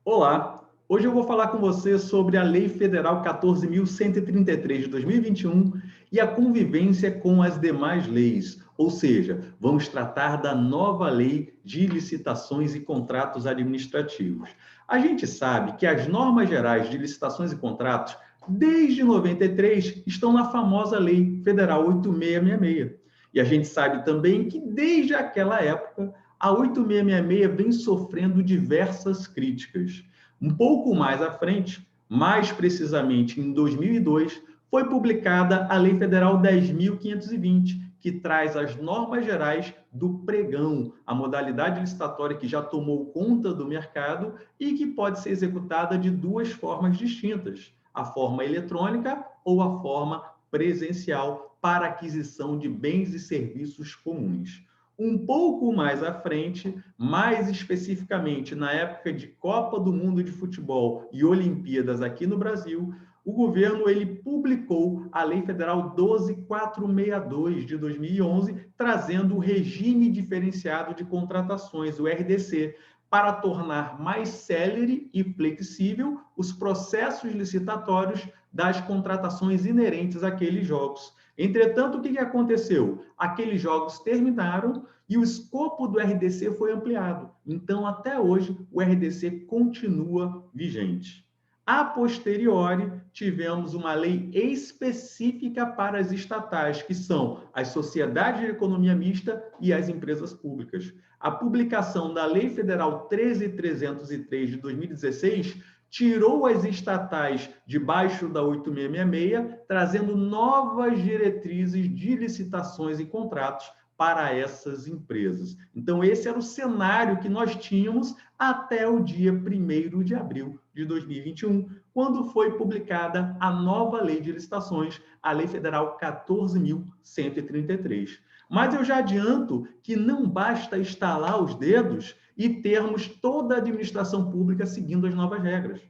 Olá, hoje eu vou falar com você sobre a Lei Federal 14.133 de 2021 e a convivência com as demais leis, ou seja, vamos tratar da nova Lei de Licitações e Contratos Administrativos. A gente sabe que as normas gerais de licitações e contratos, desde 93, estão na famosa Lei Federal 8666. E a gente sabe também que desde aquela época a 8666 vem sofrendo diversas críticas. Um pouco mais à frente, mais precisamente em 2002, foi publicada a Lei Federal 10.520, que traz as normas gerais do pregão, a modalidade licitatória que já tomou conta do mercado e que pode ser executada de duas formas distintas: a forma eletrônica ou a forma presencial para aquisição de bens e serviços comuns. Um pouco mais à frente, mais especificamente na época de Copa do Mundo de Futebol e Olimpíadas aqui no Brasil, o governo ele publicou a Lei Federal 12.462 de 2011, trazendo o regime diferenciado de contratações, o RDC, para tornar mais célere e flexível os processos licitatórios das contratações inerentes àqueles jogos. Entretanto, o que aconteceu? Aqueles jogos terminaram e o escopo do RDC foi ampliado. Então, até hoje, o RDC continua vigente. A posteriori, tivemos uma lei específica para as estatais, que são as sociedades de economia mista e as empresas públicas. A publicação da Lei Federal 13.303 de 2016 tirou as estatais debaixo da 8666, trazendo novas diretrizes de licitações e contratos para essas empresas. Então, esse era o cenário que nós tínhamos até o dia 1º de abril de 2021, quando foi publicada a nova Lei de Licitações, a Lei Federal 14.133. Mas eu já adianto que não basta estalar os dedos e termos toda a administração pública seguindo as novas regras.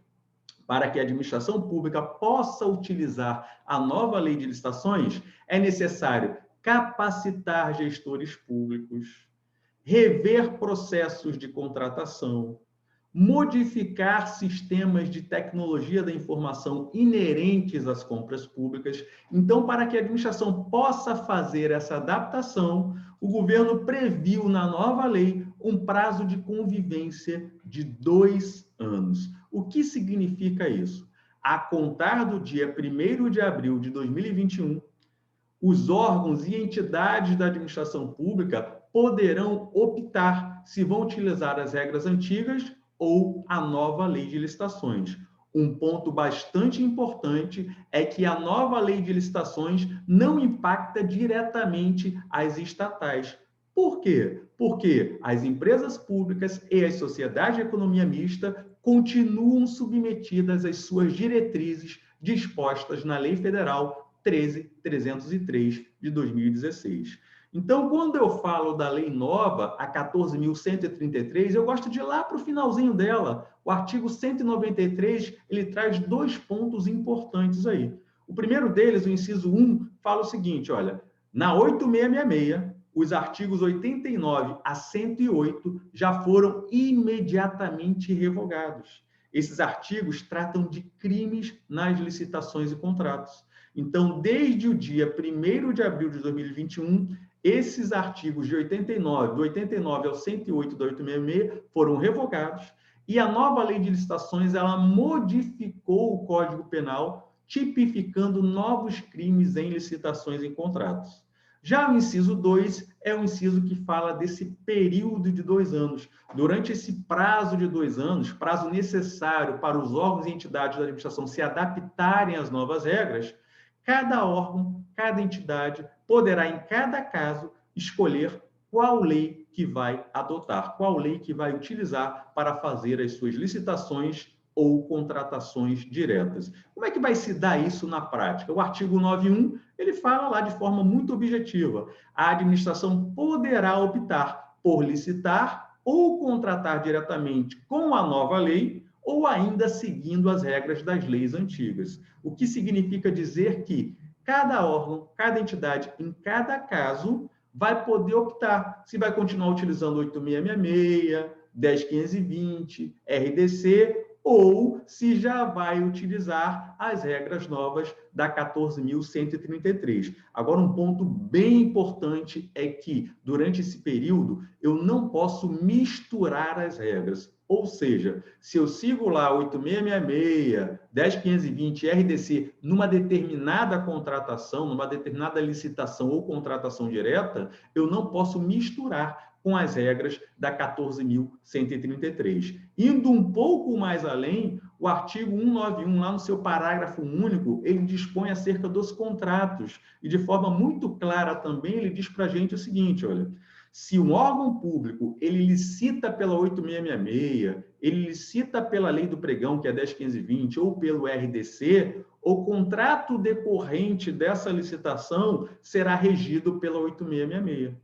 Para que a administração pública possa utilizar a nova lei de licitações, é necessário capacitar gestores públicos, rever processos de contratação, modificar sistemas de tecnologia da informação inerentes às compras públicas. Então, para que a administração possa fazer essa adaptação, o governo previu na nova lei um prazo de convivência de 2 anos. O que significa isso? A contar do dia 1º de abril de 2021, os órgãos e entidades da administração pública poderão optar se vão utilizar as regras antigas ou a nova lei de licitações. Um ponto bastante importante é que a nova lei de licitações não impacta diretamente as estatais. Por quê? Porque as empresas públicas e as sociedades de economia mista continuam submetidas às suas diretrizes dispostas na Lei Federal 13.303 de 2016. Então, quando eu falo da lei nova, a 14.133, eu gosto de ir lá para o finalzinho dela. O artigo 193, ele traz 2 pontos importantes aí. O primeiro deles, o inciso 1, fala o seguinte, olha, na 8666, os artigos 89 a 108 já foram imediatamente revogados. Esses artigos tratam de crimes nas licitações e contratos. Então, desde o dia 1º de abril de 2021, esses artigos de 89, do 89 ao 108 da 866 foram revogados e a nova lei de licitações ela modificou o Código Penal, tipificando novos crimes em licitações e contratos. Já o inciso 2 é o inciso que fala desse período de 2 anos. Durante esse prazo de 2 anos, prazo necessário para os órgãos e entidades da administração se adaptarem às novas regras, cada órgão, cada entidade poderá, em cada caso, escolher qual lei que vai adotar, qual lei que vai utilizar para fazer as suas licitações ou contratações diretas. Como é que vai se dar isso na prática? O artigo 9.1, ele fala lá de forma muito objetiva. A administração poderá optar por licitar ou contratar diretamente com a nova lei ou ainda seguindo as regras das leis antigas. O que significa dizer que cada órgão, cada entidade, em cada caso, vai poder optar se vai continuar utilizando 8666, 10.520, RDC, ou se já vai utilizar as regras novas da 14.133. Agora, um ponto bem importante é que, durante esse período, eu não posso misturar as regras. Ou seja, se eu sigo lá 8.666, 10.520, RDC, numa determinada contratação, numa determinada licitação ou contratação direta, eu não posso misturar com as regras da 14.133. Indo um pouco mais além, o artigo 191, lá no seu parágrafo único, ele dispõe acerca dos contratos. E de forma muito clara também, ele diz para a gente o seguinte, olha, se um órgão público ele licita pela 8666, ele licita pela lei do pregão, que é 10.520, ou pelo RDC, o contrato decorrente dessa licitação será regido pela 8666.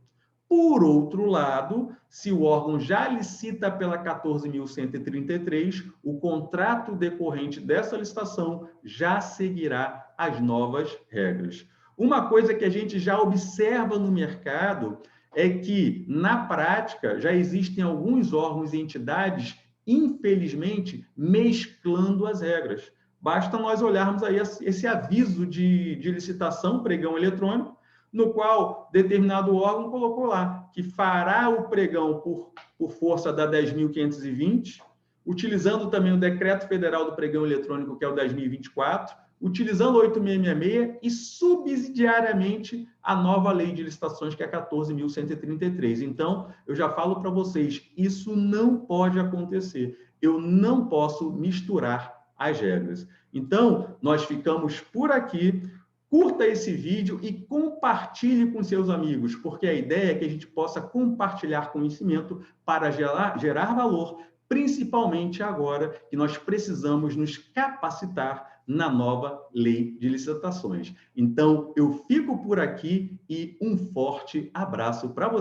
Por outro lado, se o órgão já licita pela 14.133, o contrato decorrente dessa licitação já seguirá as novas regras. Uma coisa que a gente já observa no mercado é que, na prática, já existem alguns órgãos e entidades, infelizmente, mesclando as regras. Basta nós olharmos aí esse aviso de licitação, pregão eletrônico, no qual determinado órgão colocou lá que fará o pregão por força da 10.520, utilizando também o Decreto Federal do Pregão Eletrônico, que é o 10.024, utilizando o 8.666 e subsidiariamente a nova lei de licitações, que é a 14.133. Então, eu já falo para vocês, isso não pode acontecer. Eu não posso misturar as regras. Então, nós ficamos por aqui. Curta esse vídeo e compartilhe com seus amigos, porque a ideia é que a gente possa compartilhar conhecimento para gerar valor, principalmente agora que nós precisamos nos capacitar na nova lei de licitações. Então, eu fico por aqui e um forte abraço para você.